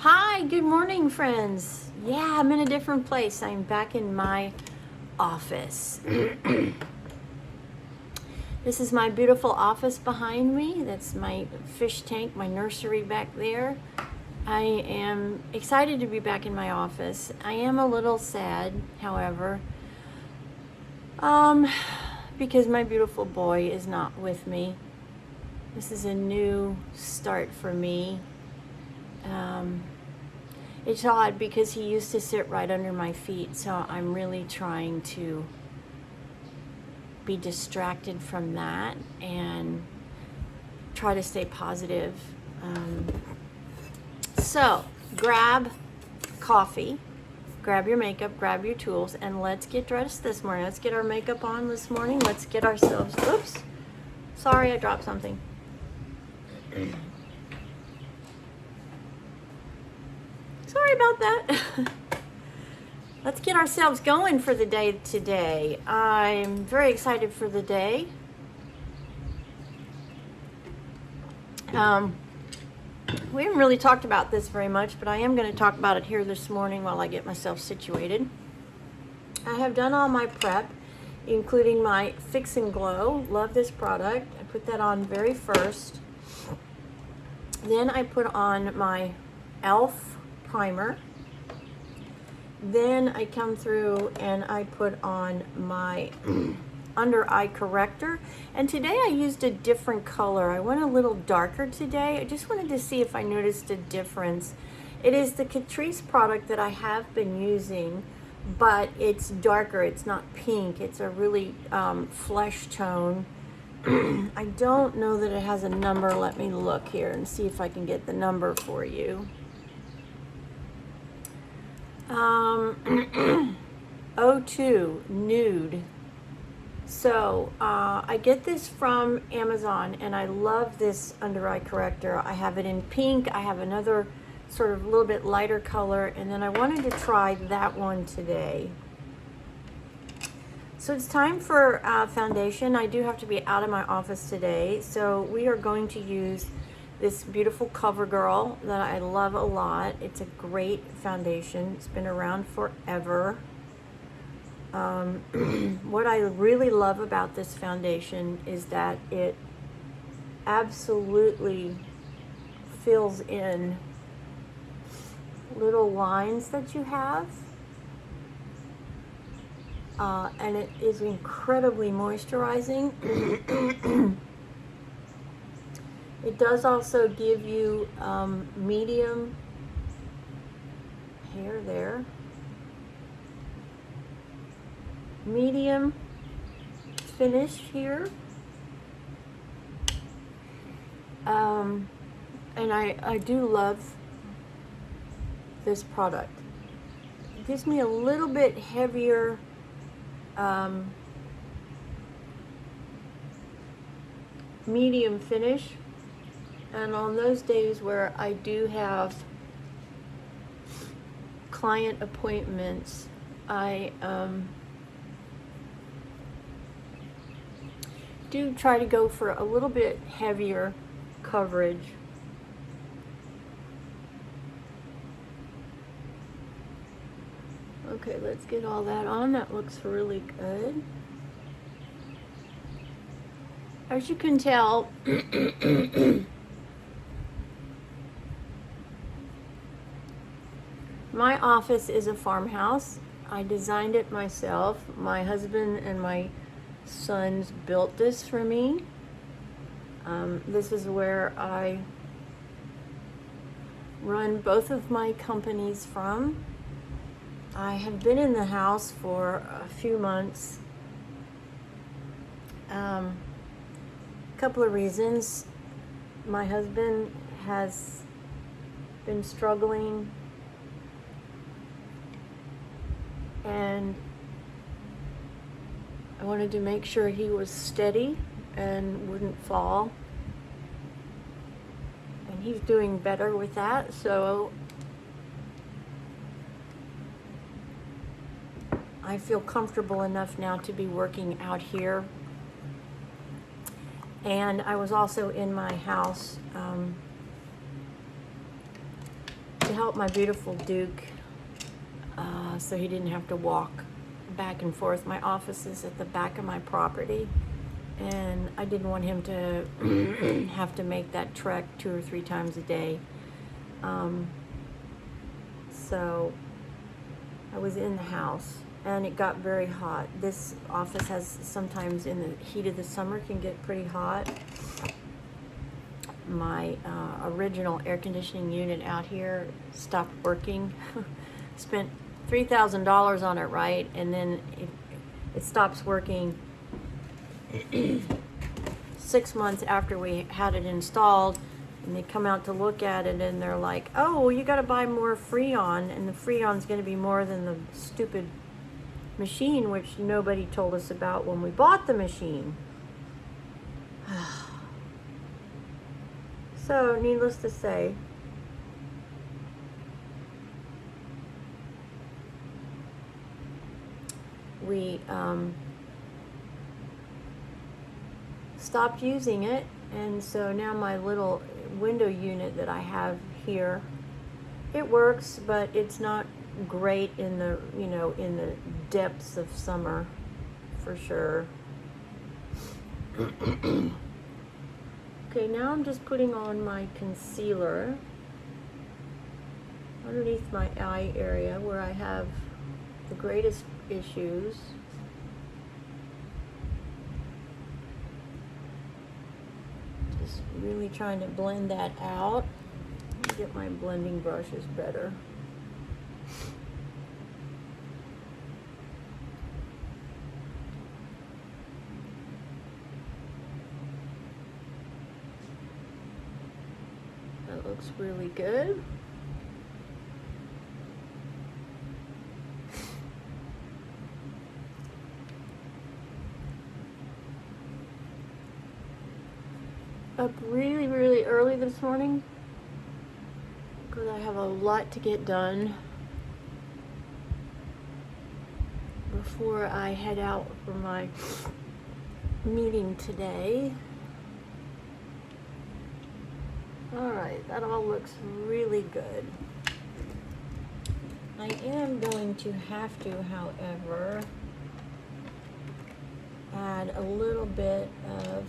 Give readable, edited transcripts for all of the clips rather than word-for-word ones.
Hi, good morning, friends. Yeah, I'm in a different place. I'm back in my office. This is my beautiful office behind me. That's my fish tank, my nursery back there. I am excited to be back in my office. I am a little sad, however, because my beautiful boy is not with me. This is a new start for me. It's odd because he used to sit right under my feet, so I'm really trying to be distracted from that and try to stay positive. So grab coffee, grab your makeup, grab your tools, and let's get dressed this morning. Let's get our makeup on this morning. Let's get ourselves, oops, sorry, I dropped something. Sorry about that. Let's get ourselves going for the day today. I'm very excited for the day. We haven't really talked about this very much, but I am going to talk about it here this morning while I get myself situated. I have done all my prep, including my Fix and Glow. Love this product. I put that on very first. Then I put on my e.l.f. primer. Then I come through and I put on my under eye corrector, and today I used a different color. I went a little darker today. I just wanted to see if I noticed a difference. It is the Catrice product that I have been using, but it's darker. It's not pink. It's a really flesh tone. I don't know that it has a number. Let me look here and see if I can get the number for you. 02 Nude. So I get this from Amazon, and I love this under eye corrector. I have it in pink. I have another sort of a little bit lighter color, and then I wanted to try that one today. So it's time for foundation. I do have to be out of my office today, so we are going to use this beautiful CoverGirl that I love a lot. It's a great foundation. It's been around forever. What I really love about this foundation is that it absolutely fills in little lines that you have. And it is incredibly moisturizing. It does also give you medium hair there. Medium finish here. And I do love this product. It gives me a little bit heavier medium finish, and on those days where I do have client appointments, I do try to go for a little bit heavier coverage. Okay, let's get all that on. That looks really good. As you can tell, my office is a farmhouse. I designed it myself. My husband and my sons built this for me. This is where I run both of my companies from. I have been in the house for a few months. A couple of reasons. My husband has been struggling, and I wanted to make sure he was steady and wouldn't fall. And he's doing better with that, so I feel comfortable enough now to be working out here. And I was also in my house to help my beautiful Duke so he didn't have to walk back and forth. My office is at the back of my property, and I didn't want him to have to make that trek 2 or 3 times a day. So I was in the house, and it got very hot. This office has sometimes, in the heat of the summer, can get pretty hot. My original air conditioning unit out here stopped working. Spent $3,000 on it, right? And then it stops working 6 months after we had it installed. And they come out to look at it, and they're like, oh, well, you got to buy more Freon, and the Freon's going to be more than the stupid machine, which nobody told us about when we bought the machine. So, needless to say, we stopped using it, and so now my little window unit that I have here, it works, but it's not great in the, you know, in the depths of summer, for sure. Okay, now I'm just putting on my concealer underneath my eye area where I have the greatest issues. Just really trying to blend that out. Get my blending brushes better. That looks really good. Up really, really early this morning because I have a lot to get done before I head out for my meeting today. Alright, that all looks really good. I am going to have to, however, add a little bit of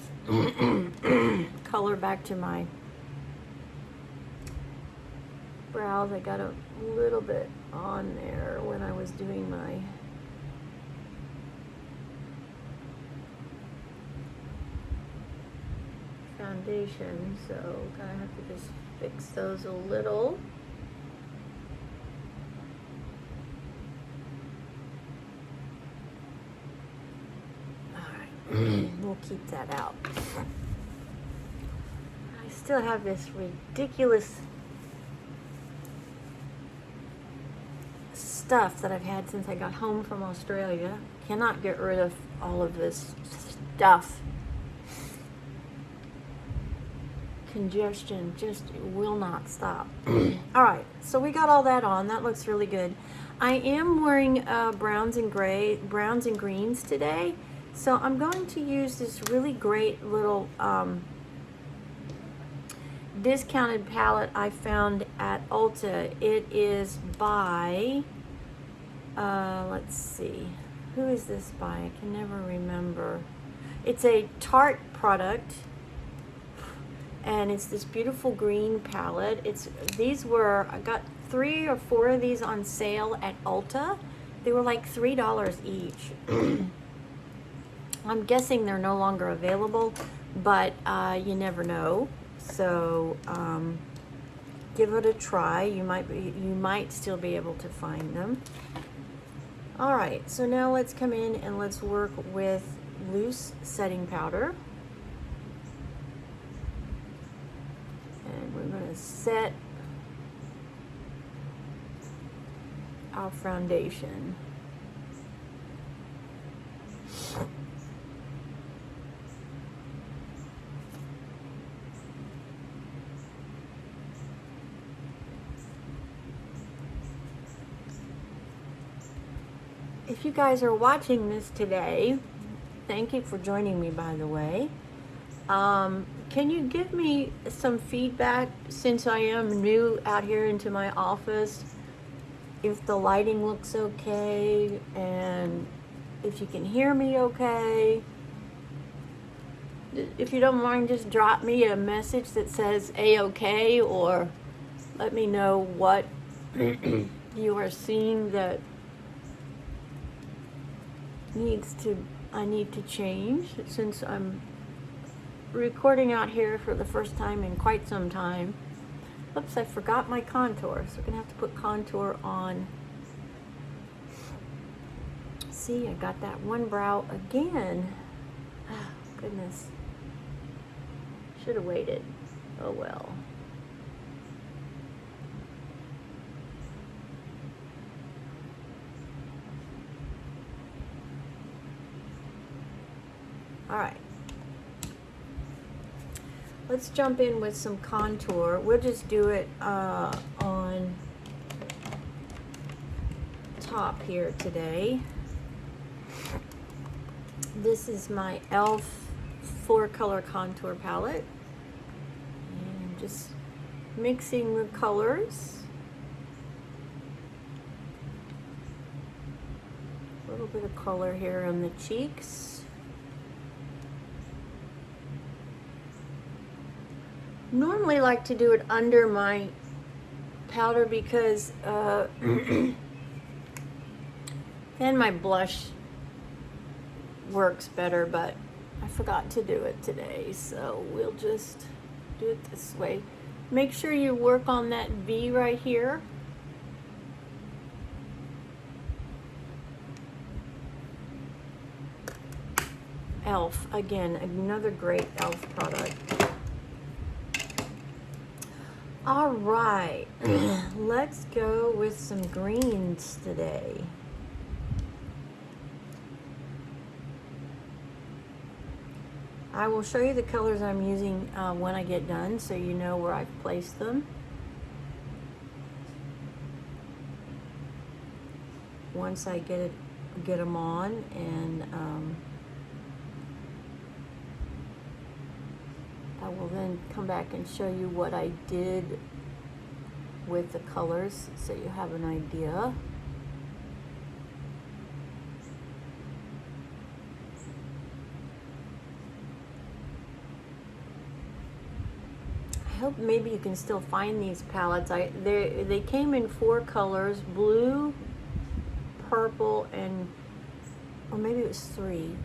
color back to my brows. I got a little bit on there when I was doing my foundation, so I have to just fix those a little. We'll keep that out. I still have this ridiculous stuff that I've had since I got home from Australia. Cannot get rid of all of this stuff. Congestion just will not stop. Alright, so we got all that on. That looks really good. I am wearing browns and greens today. So I'm going to use this really great little discounted palette I found at Ulta. It is by, let's see, who is this by? I can never remember. It's a Tarte product, and it's this beautiful green palette. I got 3 or 4 of these on sale at Ulta. They were like $3 each. I'm guessing they're no longer available, but you never know. So give it a try. You might still be able to find them. All right, so now let's come in and let's work with loose setting powder. And we're going to set our foundation. If you guys are watching this today, thank you for joining me, by the way. can you give me some feedback, since I am new out here into my office, if the lighting looks okay and if you can hear me okay? If you don't mind, just drop me a message that says A-okay, or let me know what you are seeing that I need to change, since I'm recording out here for the first time in quite some time. Oops, I forgot my contour, so we're gonna have to put contour on. See, I got that one brow again. Oh, goodness. Should have waited. Oh well. All right. Let's jump in with some contour. We'll just do it on top here today. This is my e.l.f. 4-color contour palette. And just mixing the colors. A little bit of color here on the cheeks. Normally like to do it under my powder because then my blush works better, but I forgot to do it today, so we'll just do it this way. Make sure you work on that V right here. e.l.f. Again, another great e.l.f. product. All right, let's go with some greens today. I will show you the colors I'm using when I get done, so you know where I've placed them. Once I get them on, and I will then come back and show you what I did with the colors, so you have an idea. I hope maybe you can still find these palettes. They came in 4 colors: blue, purple, and, or maybe it was 3.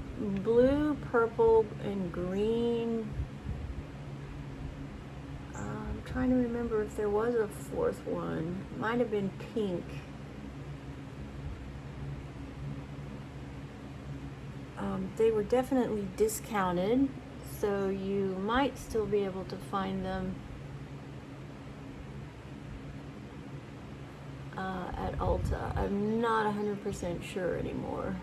Blue, purple, and green. I'm trying to remember if there was a 4th one. Might have been pink. They were definitely discounted, so you might still be able to find them at Ulta. I'm not 100% sure anymore.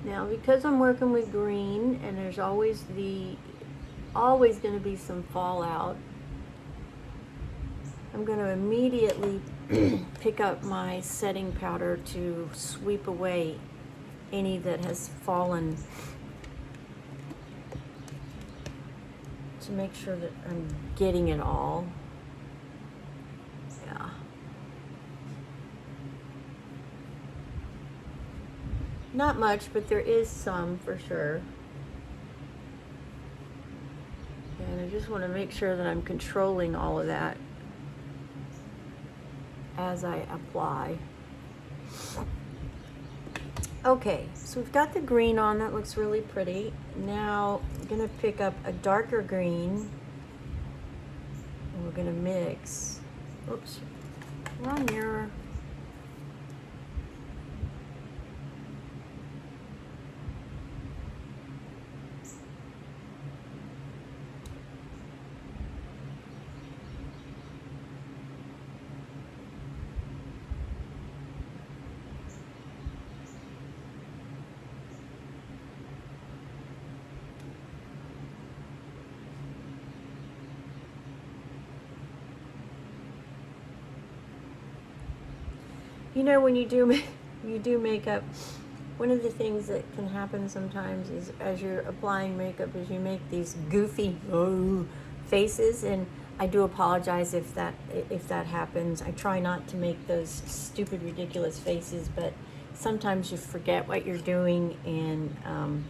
Now, because I'm working with green, and there's always going to be some fallout, I'm going to immediately pick up my setting powder to sweep away any that has fallen, to make sure that I'm getting it all. Yeah. Not much, but there is some for sure. And I just want to make sure that I'm controlling all of that as I apply. Okay, so we've got the green on. That looks really pretty. Now I'm going to pick up a darker green, and we're going to mix. Oops, wrong mirror. You know, when you do makeup, one of the things that can happen sometimes is as you're applying makeup is you make these goofy faces, and I do apologize if that happens. I try not to make those stupid, ridiculous faces, but sometimes you forget what you're doing, and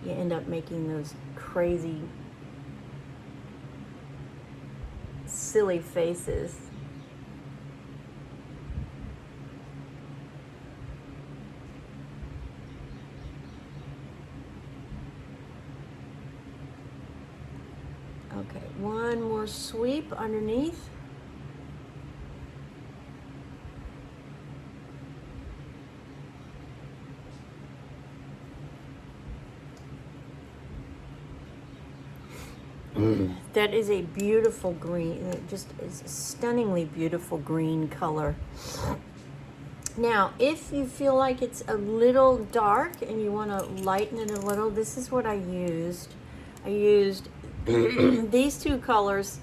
you end up making those crazy, silly faces. Okay, one more sweep underneath. That is a beautiful green. It just is a stunningly beautiful green color. Now, if you feel like it's a little dark and you want to lighten it a little, this is what I used. I used these two colors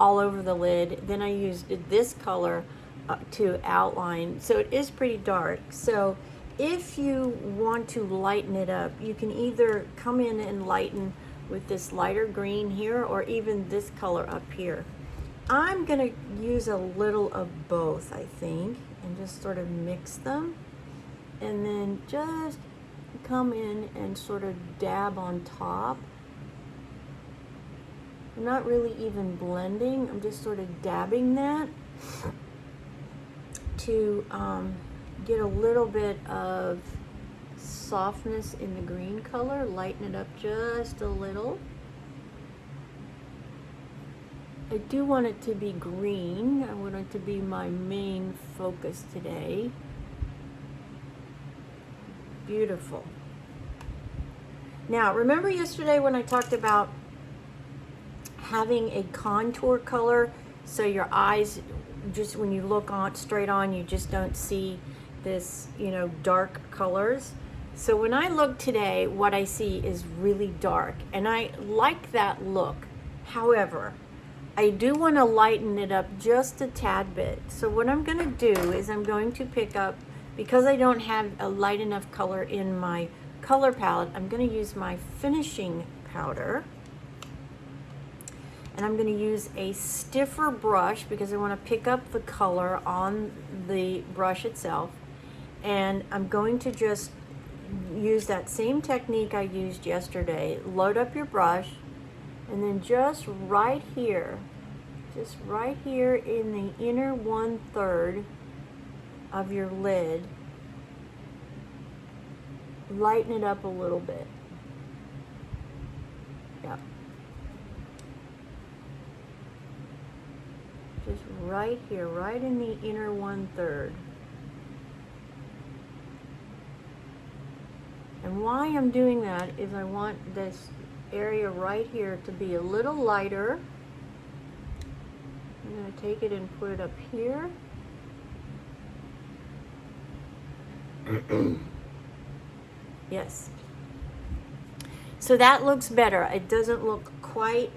all over the lid. Then I used this color to outline. So it is pretty dark. So if you want to lighten it up, you can either come in and lighten with this lighter green here, or even this color up here. I'm gonna use a little of both, I think, and just sort of mix them, and then just come in and sort of dab on top. I'm not really even blending, I'm just sort of dabbing that to get a little bit of softness in the green color, lighten it up just a little. I do want it to be green. I want it to be my main focus today. Beautiful. Now, remember yesterday when I talked about having a contour color, so your eyes, just when you look on straight on, you just don't see this, you know, dark colors. So when I look today, what I see is really dark, and I like that look. However, I do want to lighten it up just a tad bit. So what I'm going to do is I'm going to pick up, because I don't have a light enough color in my color palette, I'm going to use my finishing powder. And I'm going to use a stiffer brush because I want to pick up the color on the brush itself. And I'm going to just use that same technique I used yesterday. Load up your brush, and then just right here in the inner 1/3 of your lid, lighten it up a little bit. Yep. Just right here, right in the inner 1/3. And why I'm doing that is I want this area right here to be a little lighter. I'm going to take it and put it up here. Yes. So that looks better. It doesn't look quite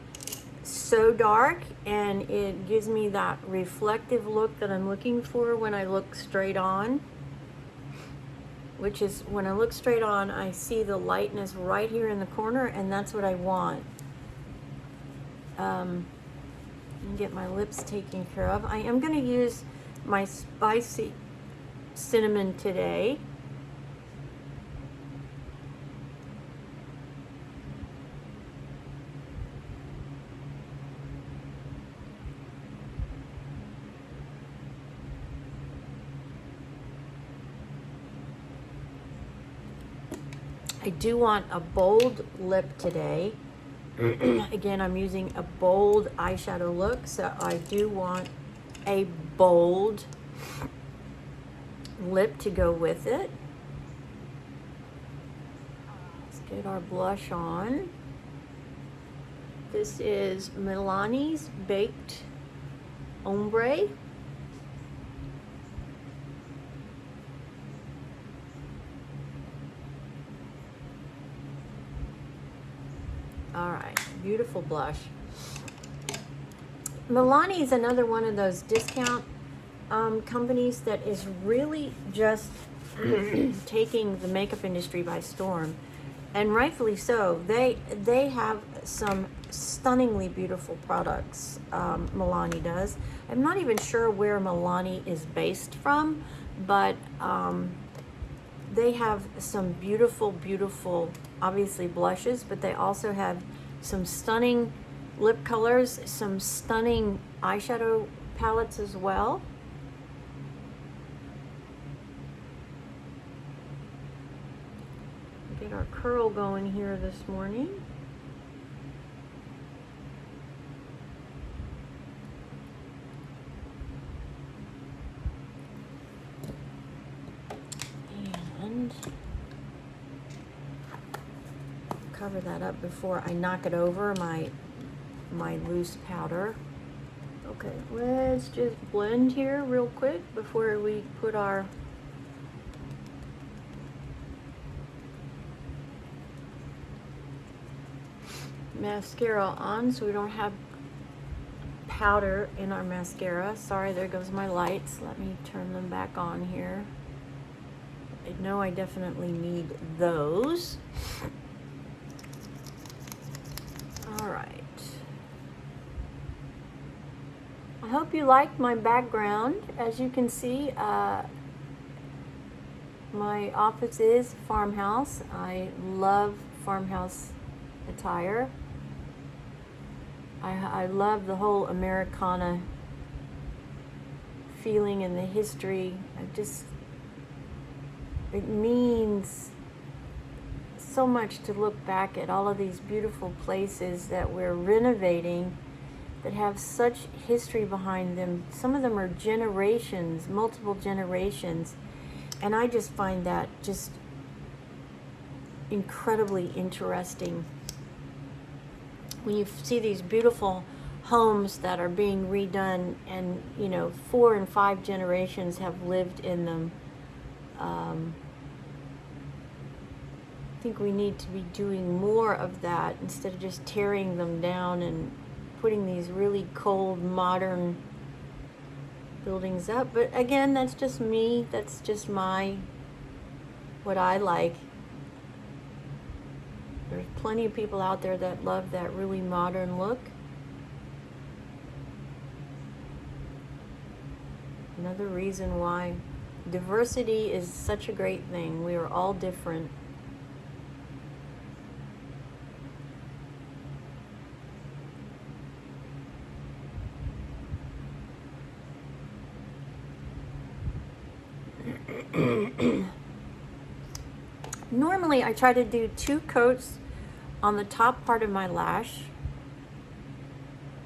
so dark, and it gives me that reflective look that I'm looking for when I look straight on. Which is, when I look straight on, I see the lightness right here in the corner, and that's what I want. Get my lips taken care of. I am going to use my spicy cinnamon today. I do want a bold lip today. Again, I'm using a bold eyeshadow look, so I do want a bold lip to go with it. Let's get our blush on. This is Milani's Baked Ombre. All right, beautiful blush. Milani is another one of those discount companies that is really just taking the makeup industry by storm, and rightfully so. They have some stunningly beautiful products. Milani does. I'm not even sure where Milani is based from, but they have some beautiful, beautiful, obviously blushes, but they also have some stunning lip colors, some stunning eyeshadow palettes as well. Get our curl going here this morning. And cover that up before I knock it over my loose powder. Okay, let's just blend here real quick before we put our mascara on, so we don't have powder in our mascara. Sorry, there goes my lights. Let me turn them back on here. I know I definitely need those. All right. I hope you liked my background. As you can see, my office is farmhouse. I love farmhouse attire. I love the whole Americana feeling and the history. It means so much to look back at all of these beautiful places that we're renovating that have such history behind them. Some of them are generations, multiple generations, and I just find that just incredibly interesting. When you see these beautiful homes that are being redone and, 4 and 5 generations have lived in them, I think we need to be doing more of that instead of just tearing them down and putting these really cold, modern buildings up. But again, that's just me. That's just what I like. There's plenty of people out there that love that really modern look. Another reason why diversity is such a great thing. We are all different. Normally I try to do 2 coats on the top part of my lash.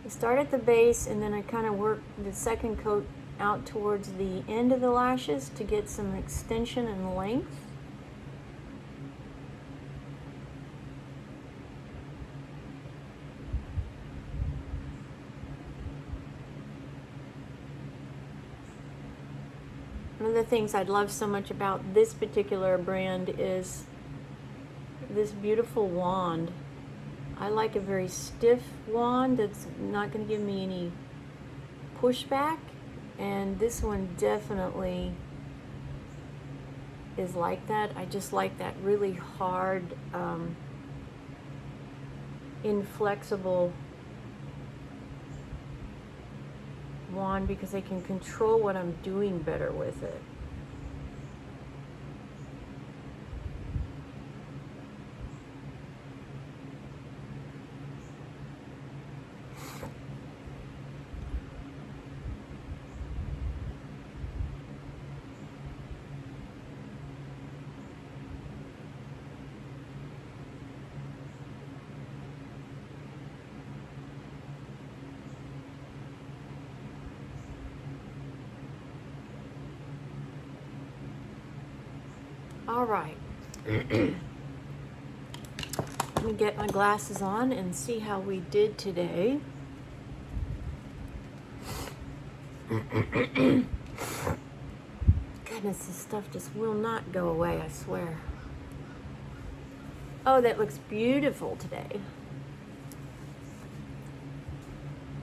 I start at the base and then I kind of work the second coat out towards the end of the lashes to get some extension and length. One of the things I love so much about this particular brand is this beautiful wand. I like a very stiff wand that's not going to give me any pushback, and this one definitely is like that. I just like that really hard, inflexible wand because I can control what I'm doing better with it. All right. Let me get my glasses on and see how we did today. Goodness, this stuff just will not go away, I swear. Oh, that looks beautiful today.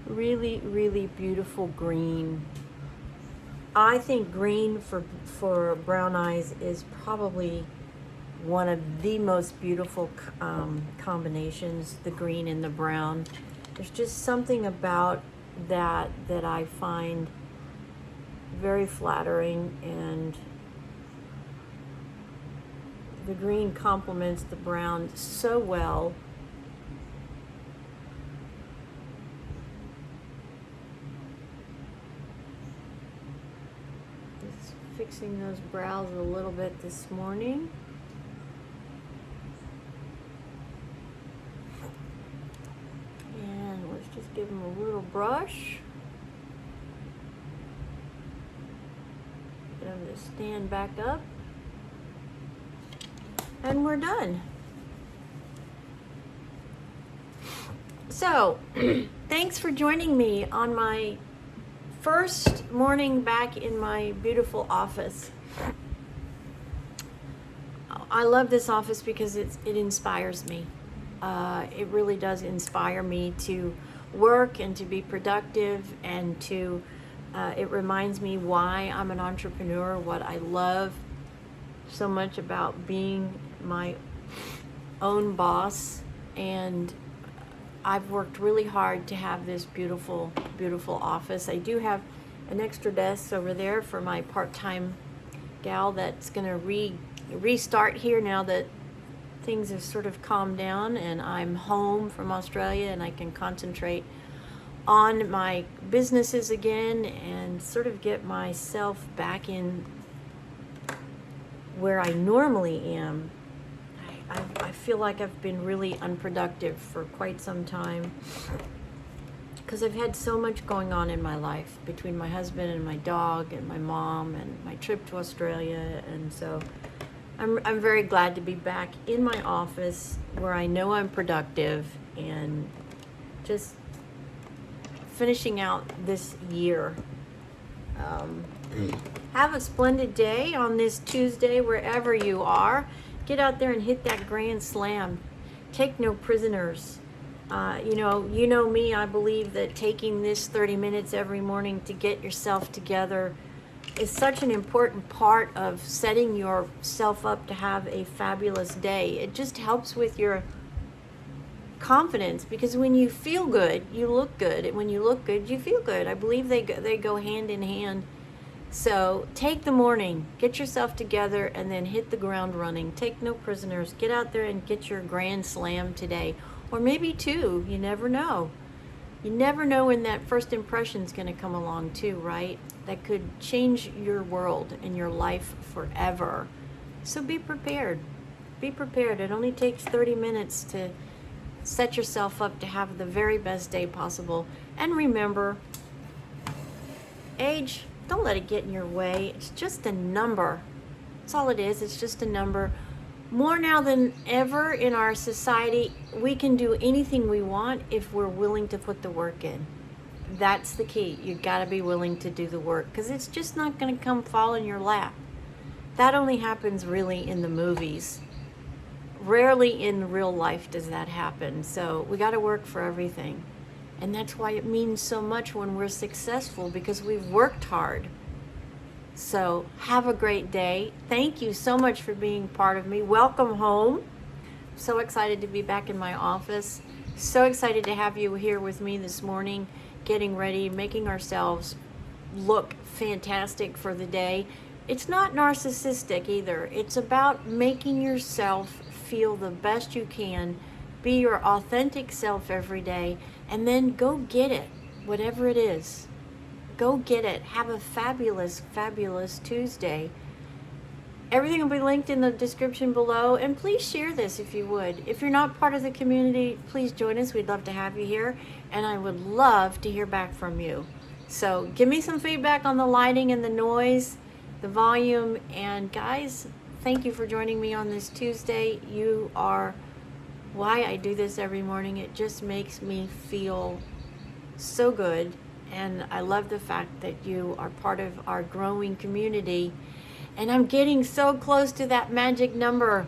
Really, really beautiful green. I think green for brown eyes is probably one of the most beautiful combinations, the green and the brown. There's just something about that I find very flattering, and the green complements the brown so well. Just fixing those brows a little bit this morning. And let's just give them a little brush. Get them to stand back up. And we're done. So, thanks for joining me on my first morning back in my beautiful office. I love this office because it inspires me. It really does inspire me to work and to be productive, and to it reminds me why I'm an entrepreneur, what I love so much about being my own boss. And I've worked really hard to have this beautiful, beautiful office. I do have an extra desk over there for my part-time gal that's gonna restart here now that things have sort of calmed down and I'm home from Australia and I can concentrate on my businesses again and sort of get myself back in where I normally am. I feel like I've been really unproductive for quite some time because I've had so much going on in my life between my husband and my dog and my mom and my trip to Australia. And so I'm very glad to be back in my office where I know I'm productive and just finishing out this year. Have a splendid day on this Tuesday wherever you are. Get out there and hit that grand slam. Take no prisoners. You know me, I believe that taking this 30 minutes every morning to get yourself together is such an important part of setting yourself up to have a fabulous day. It just helps with your confidence, because when you feel good, you look good, and when you look good, you feel good. I believe they go hand in hand. So take the morning, get yourself together, and then hit the ground running. Take no prisoners. Get out there and get your grand slam today, or maybe two. You never know. You never know when that first impression is going to come along too, right? That could change your world and your life forever. So be prepared. Be prepared. It only takes 30 minutes to set yourself up to have the very best day possible. And remember, age, don't let it get in your way. It's just a number. That's all it is. It's just a number. More now than ever in our society, we can do anything we want if we're willing to put the work in. That's the key. You got to be willing to do the work, because it's just not going to come fall in your lap. That only happens really in the movies. Rarely in real life does that happen. So we got to work for everything. And that's why it means so much when we're successful, because we've worked hard. So have a great day. Thank you so much for being part of me. Welcome home. So excited to be back in my office. So excited to have you here with me this morning, getting ready, making ourselves look fantastic for the day. It's not narcissistic either. It's about making yourself feel the best you can. Be your authentic self every day, and then go get it, whatever it is. Go get it. Have a fabulous, fabulous Tuesday. Everything will be linked in the description below, and please share this if you would. If you're not part of the community, please join us. We'd love to have you here, and I would love to hear back from you. So give me some feedback on the lighting and the noise, the volume, and guys, thank you for joining me on this Tuesday. You are why I do this every morning. It just makes me feel so good. And I love the fact that you are part of our growing community. And I'm getting so close to that magic number.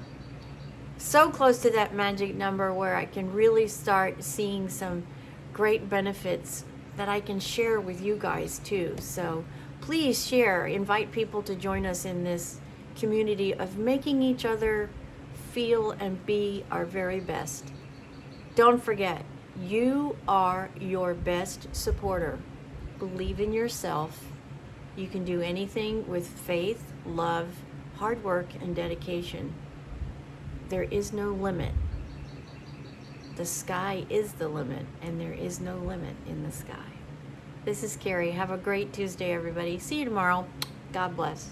So close to that magic number where I can really start seeing some great benefits that I can share with you guys too. So please share, invite people to join us in this community of making each other feel and be our very best. Don't forget, you are your best supporter. Believe in yourself. You can do anything with faith, love, hard work, and dedication. There is no limit. The sky is the limit, and there is no limit in the sky. This is Carrie. Have a great Tuesday, everybody. See you tomorrow. God bless.